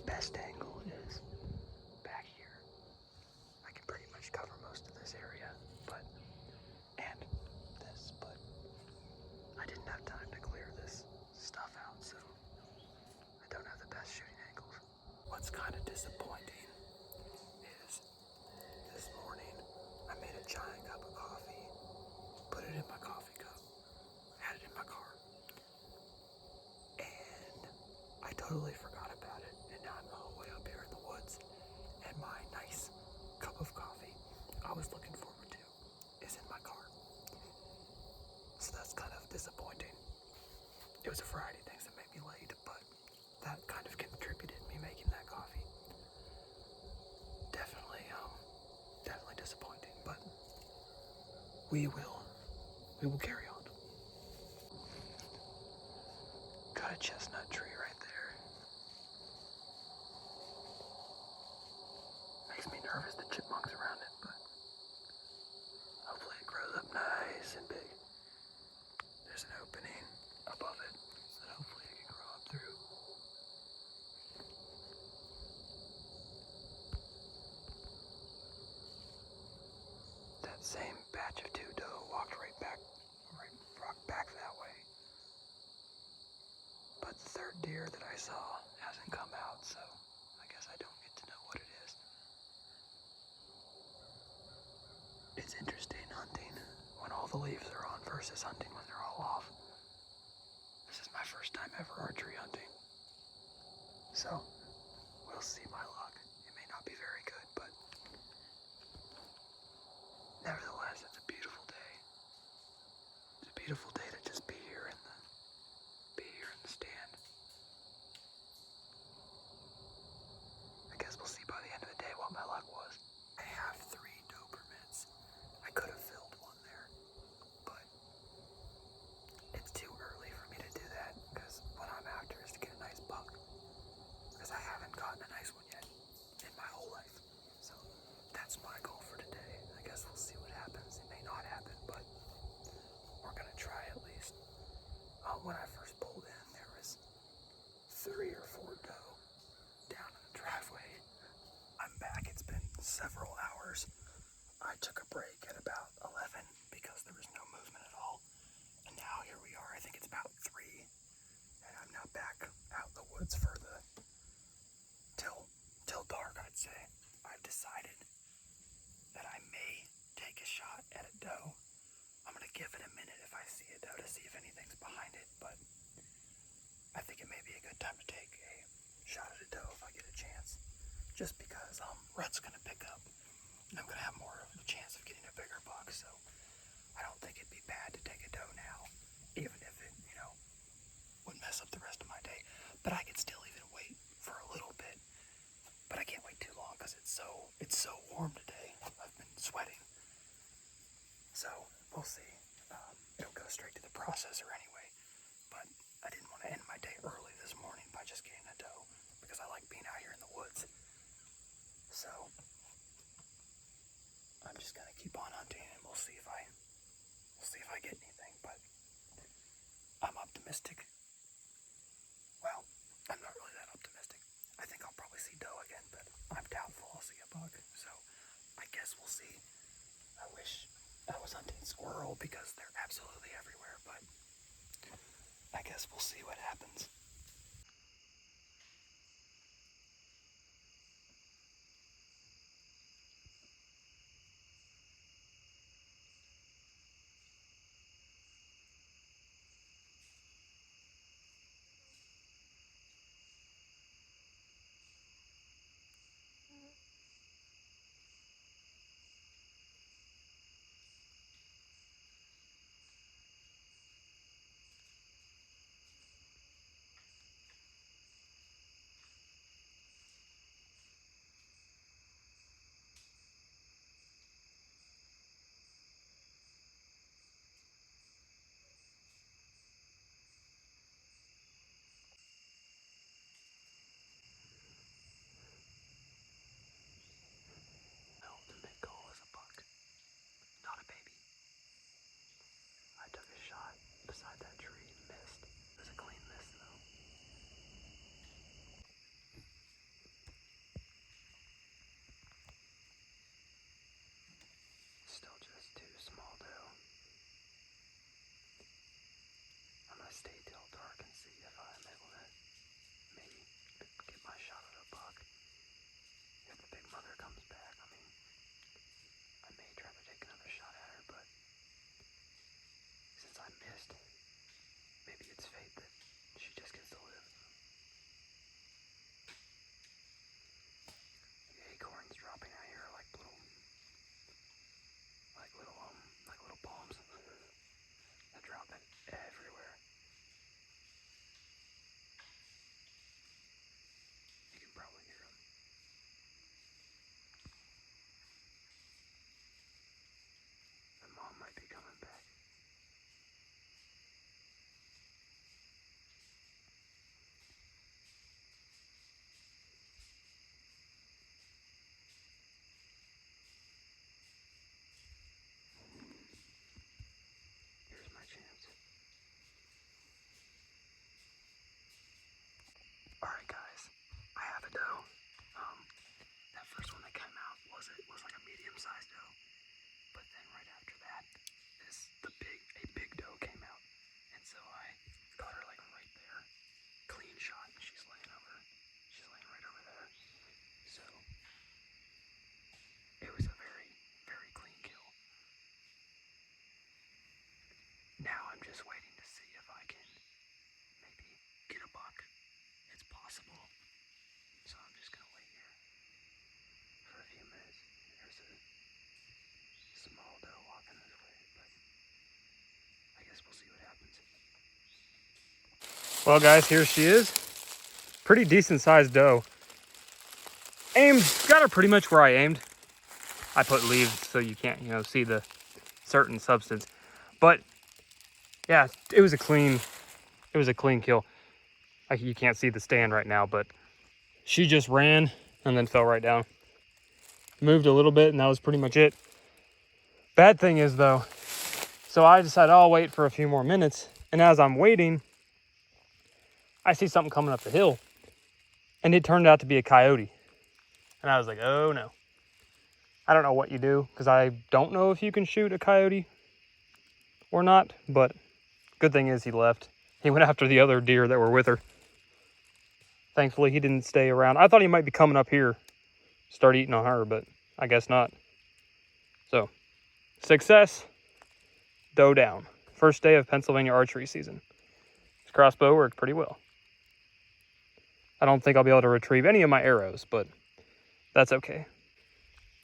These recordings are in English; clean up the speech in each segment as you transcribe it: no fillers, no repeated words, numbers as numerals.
best angle is back here. I can pretty much cover most of this area, and this, but I didn't have time to clear this stuff out, so I don't have the best shooting angles. What's kind of disappointing is this morning I made a giant cup of coffee, put it in my coffee cup, had it in my car, and I totally forgot about it, and now I'm all the way up here in the woods, and my nice cup of coffee I was looking forward to is in my car. So that's kind of disappointing. It was a variety of things that made me late, but that kind of contributed me making that coffee. Definitely disappointing, but we will carry on. Got a chestnut tree right there. Makes me nervous, the chipmunks around it, but hopefully it grows up nice and big. There's an opening above it that hopefully it can grow up through. That same batch of two doe walked right back that way. But the third deer that I saw hasn't come out, so I guess I don't get to know what it is. It's interesting hunting when all the leaves are on versus hunting when they're all off. This is my first time ever archery hunting, so we'll see my luck. It may not be very good, but nevertheless, it's a beautiful day. It's a beautiful day to just be here in the stand. I guess we'll see by the end of the day what my luck was. I have 3 doe permits. I could have filled one there, but it's too early for me to do that because what I'm after is to get a nice buck. Because I haven't gotten a nice one yet in my whole life. So that's my goal for today. I guess we'll see what happens. It may not happen, but we're gonna try at least. When I first pulled in, there was 3 or 4 doe down in the driveway. I'm back. It's been several hours. I took a break at about 11 because there was no movement at all. And now here we are. I think it's about 3. And I'm now back out in the woods for till dark, I'd say. I've decided that I may take a shot at a doe. I'm going to give it a minute if I see a doe to see if anything's behind it, but I think it may be a good time to take a shot at a doe if I get a chance. Just because rut's going to pick up, and I'm going to have more of a chance of getting a bigger buck, so I don't think it'd be bad to take a doe now, even if it, would mess up the rest of my day. But I could still even wait for a little bit, but I can't wait too long because it's so warm today. I've been sweating. So we'll see. It'll go straight to the processor anyway, but I didn't want to end my day early this morning by just getting a doe because I like being out here in the woods. So I'm just gonna keep on hunting and we'll see if I get anything. But I'm optimistic. Well, I'm not really that optimistic. I think I'll probably see doe again, but I'm doubtful I'll see a buck. So I guess we'll see. I wish I was hunting squirrel because they're absolutely everywhere, but I guess we'll see what happens. sized doe. But then right after that, a big doe came out. And so I got her like right there. Clean shot. She's laying right over there. So it was a very, very clean kill. Now I'm just waiting to see if I can maybe get a buck. It's possible. So I'm just gonna wait here for a few minutes. There's a small doe walking this way, but I guess we'll see what happens. Well, guys, here she is. Pretty decent sized doe. Got her pretty much where I aimed. I put leaves so you can't, see the certain substance. But yeah, it was a clean kill. You can't see the stand right now, but she just ran and then fell right down. Moved a little bit, and that was pretty much it. Bad thing is, though, so I decided I'll wait for a few more minutes, and as I'm waiting, I see something coming up the hill, and it turned out to be a coyote. And I was like, oh no. I don't know what you do, because I don't know if you can shoot a coyote or not, but good thing is he left. He went after the other deer that were with her. Thankfully, he didn't stay around. I thought he might be coming up here, start eating on her, but I guess not. So, success, doe down. First day of Pennsylvania archery season. This crossbow worked pretty well. I don't think I'll be able to retrieve any of my arrows, but that's okay.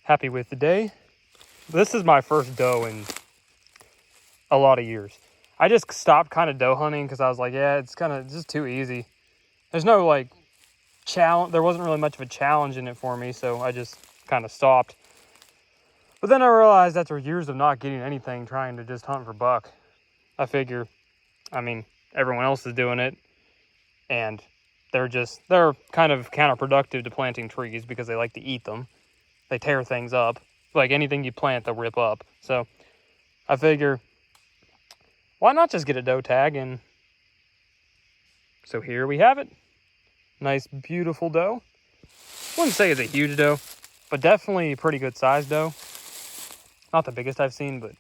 Happy with the day. This is my first doe in a lot of years. I just stopped kind of doe hunting because I was like, yeah, it's just too easy. There's no like challenge. There wasn't really much of a challenge in it for me, so I just kind of stopped. But then I realized after years of not getting anything, trying to just hunt for buck, I figure, everyone else is doing it, and they're kind of counterproductive to planting trees because they like to eat them. They tear things up. Like anything you plant, they'll rip up. So I figure, why not just get a doe tag? And so here we have it. Nice, beautiful doe. Wouldn't say it's a huge doe, but definitely a pretty good sized doe. Not the biggest I've seen, but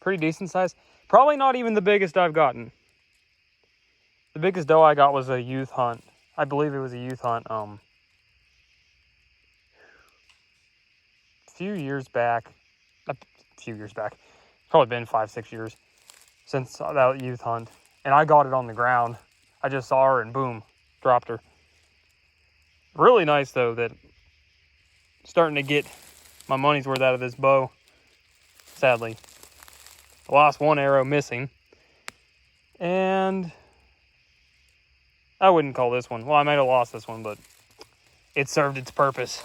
pretty decent size. Probably not even the biggest I've gotten. The biggest doe I got was a youth hunt. I believe it was a youth hunt a few years back. Probably been 5-6 years since that youth hunt. And I got it on the ground. I just saw her and boom, dropped her. Really nice though that starting to get my money's worth out of this bow. Sadly, I lost one arrow missing. And I wouldn't call this one. Well, I might have lost this one, but it served its purpose.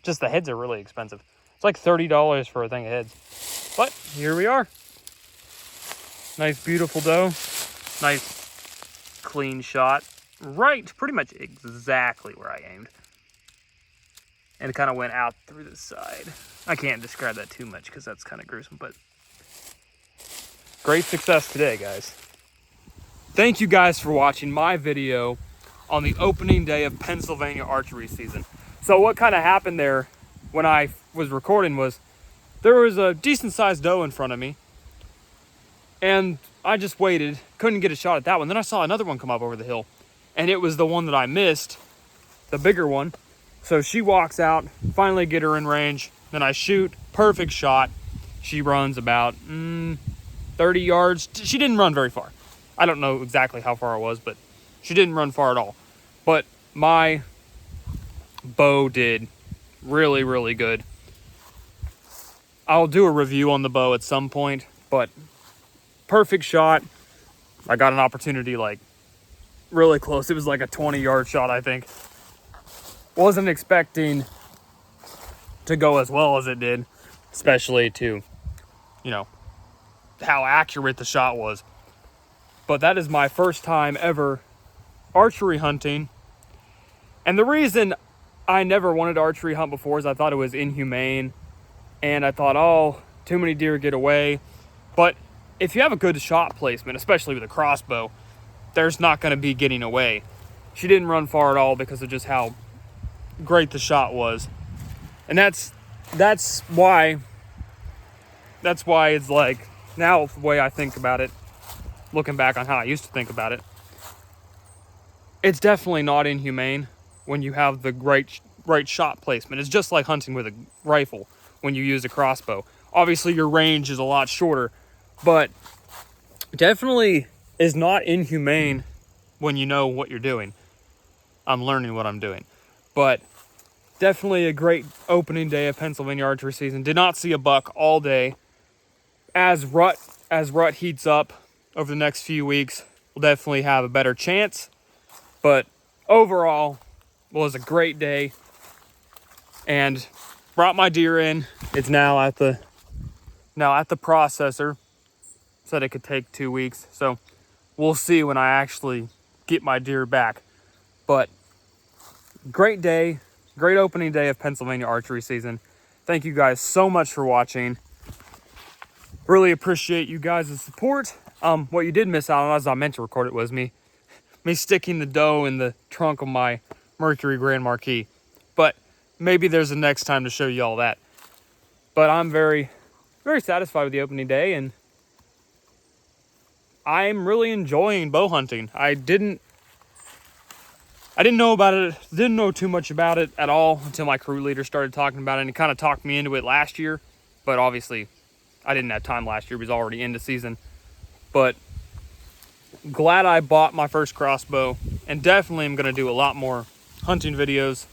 Just the heads are really expensive. It's like $30 for a thing of heads. But here we are. Nice, beautiful doe. Nice, clean shot. Right, pretty much exactly where I aimed. And it kind of went out through the side. I can't describe that too much because that's kind of gruesome, but great success today, guys. Thank you guys for watching my video on the opening day of Pennsylvania archery season. So what kind of happened there when I was recording was there was a decent sized doe in front of me and I just waited, couldn't get a shot at that one. Then I saw another one come up over the hill and it was the one that I missed, the bigger one. So she walks out, finally get her in range, then I shoot, perfect shot. She runs about 30 yards. She didn't run very far. I don't know exactly how far it was, but she didn't run far at all. But my bow did really, really good. I'll do a review on the bow at some point, but perfect shot. I got an opportunity like really close. It was like a 20-yard shot, I think. Wasn't expecting to go as well as it did, especially to, how accurate the shot was. But that is my first time ever archery hunting. And the reason I never wanted to archery hunt before is I thought it was inhumane. And I thought, oh, too many deer get away. But if you have a good shot placement, especially with a crossbow, there's not going to be getting away. She didn't run far at all because of just how great the shot was. And that's why that's why it's like, now the way I think about it, looking back on how I used to think about it, it's definitely not inhumane when you have the right shot placement. It's just like hunting with a rifle when you use a crossbow. Obviously your range is a lot shorter, but definitely is not inhumane when you know what you're doing. I'm learning what I'm doing. But definitely a great opening day of Pennsylvania archery season. Did not see a buck all day. As rut heats up over the next few weeks, we'll definitely have a better chance. But overall, was a great day. And brought my deer in. It's now at the processor. Said it could take 2 weeks. So we'll see when I actually get my deer back. But great day, great opening day of Pennsylvania archery season. Thank you guys so much for watching. Really appreciate you guys' support. What you did miss out on, as I meant to record it, was me sticking the doe in the trunk of my Mercury Grand Marquis. But maybe there's a next time to show you all that. But I'm very, very satisfied with the opening day, and I'm really enjoying bow hunting. I didn't know about it, didn't know too much about it at all until my crew leader started talking about it, and he kind of talked me into it last year. But obviously, I didn't have time last year. It was already into season. But glad I bought my first crossbow, and definitely am going to do a lot more hunting videos.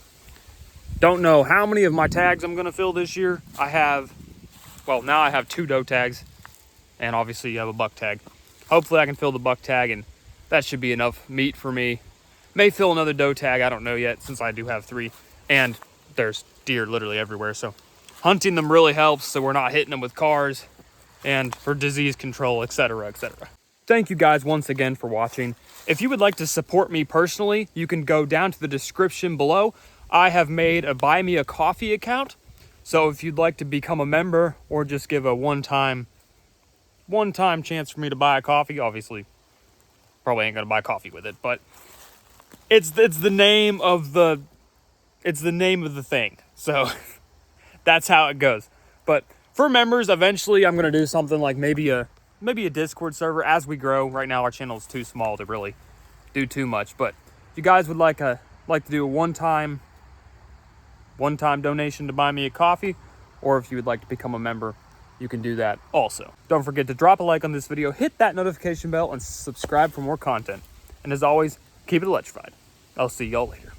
Don't know how many of my tags I'm going to fill this year. Now I have 2 doe tags, and obviously you have a buck tag. Hopefully I can fill the buck tag, and that should be enough meat for me. May fill another doe tag, I don't know yet, since I do have 3, and there's deer literally everywhere. So hunting them really helps, so we're not hitting them with cars, and for disease control, etc., etc. Thank you guys once again for watching. If you would like to support me personally, you can go down to the description below. I have made a Buy Me a Coffee account. So if you'd like to become a member or just give a one-time chance for me to buy a coffee, obviously probably ain't gonna buy coffee with it, but it's the name of the thing. So that's how it goes. But for members, eventually I'm gonna do something like maybe a Discord server as we grow. Right now our channel is too small to really do too much. But if you guys would like to do a one-time donation to buy me a coffee, or if you would like to become a member, you can do that also. Don't forget to drop a like on this video, hit that notification bell, and subscribe for more content. And as always, keep it electrified. I'll see y'all later.